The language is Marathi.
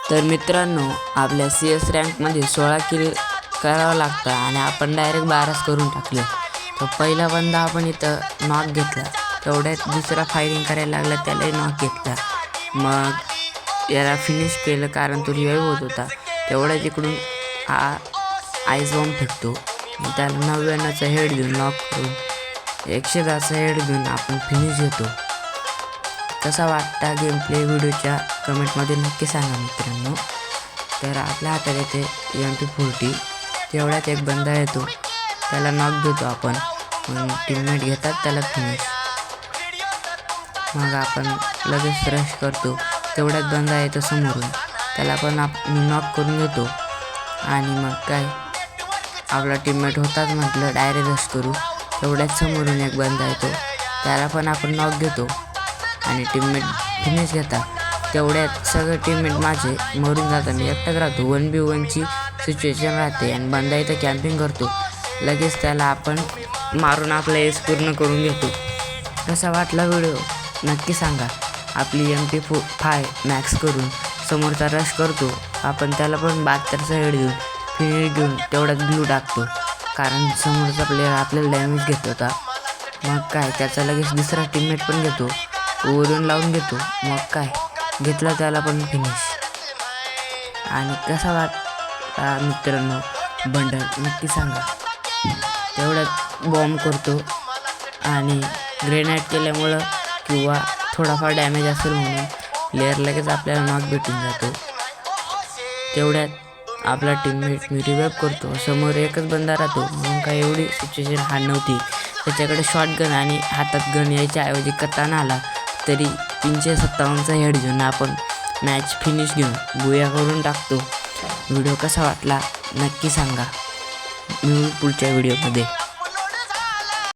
तर मित्रांनो, आपल्या CS रँकमध्ये 16 किल करावं लागतं आणि आपण डायरेक्ट 12च करून टाकले. तर पहिला बंदा आपण इथं नॉक घेतला, तेवढ्यात दुसरा फायरिंग करायला लागला, त्यालाही नॉक घेतला. मग याला फिनिश केलं कारण तो रिवाईव्ह होत होता. तेवढ्याच इकडून हा आईस बॉम्ब फेकतो. त्याला 99चा हेड घेऊन नॉक करून 110चा हेड घेऊन आपण फिनिश घेतो. कसा वाटता गेम प्ले व्हिडिओच्या कमेंटमध्ये नक्की सांगा मित्रांनो. तर आपल्या हातात येते MP40. तेवढ्यात एक बंदा येतो, त्याला नॉक देतो आपण. मग टीममेट घेतात त्याला फिनिश. मग आपण लगेच रश करतो. तेवढ्यात बंदा येतो समोरून, त्याला पण आपण नॉक करून घेतो. आणि मग काय, आपला टीममेट होताच म्हटलं डायरेक्ट रश करू. तेवढ्यात समोरून एक बंदा येतो, त्याला पण आपण नॉक घेतो आणि टीममेट फिनिश घेतात. तेवढ्यात सगळे टीममेट माझे मरून जातात. मी एकटाच राहतो. 1v1ची सिच्युएशन राहते आणि बंदा इथं कॅम्पिंग करतो. लगेच त्याला आपण मारून आपला एस पूर्ण करून घेतो. कसा वाटला व्हिडिओ नक्की सांगा. आपली MP5 मॅक्स करून समोरचा रश करतो, आपण त्याला पण 72चा हेड घेऊन फिनिश घेऊन तेवढ्यात ब्लू टाकतो, कारण समोरचा प्लेयर आपल्याला डॅमेज घेत होता. मग काय, त्याचा लगेच दुसरा टीममेट पण घेतो, वरून लावून घेतो. मग काय, घेतला त्याला पण फिनिश. आणि कसा वाटला मित्रांनो बंडल नक्की सांगा. तेवढ्यात बॉम्ब करतो आणि ग्रेनेड केल्यामुळं किंवा थोडाफार डॅमेज असेल म्हणून प्लेयर लगेच आपल्याला नॉक भेटून जातो. तेवढ्यात आपला टीममेट मी रिवाईव्ह करतो. समोर एकच बंदा राहतो, म्हणून काय एवढी सिच्युएशन हार्ड नव्हती. त्याच्याकडे शॉटगन आणि हातात गन यायच्या ऐवजी कताना आला, तरी 357चा हेड घेऊन आपण मॅच फिनिश घेऊन बुया करून टाकतो. व्हिडिओ कसा वाटला नक्की सांगा. मिळू पुढच्या व्हिडिओमध्ये.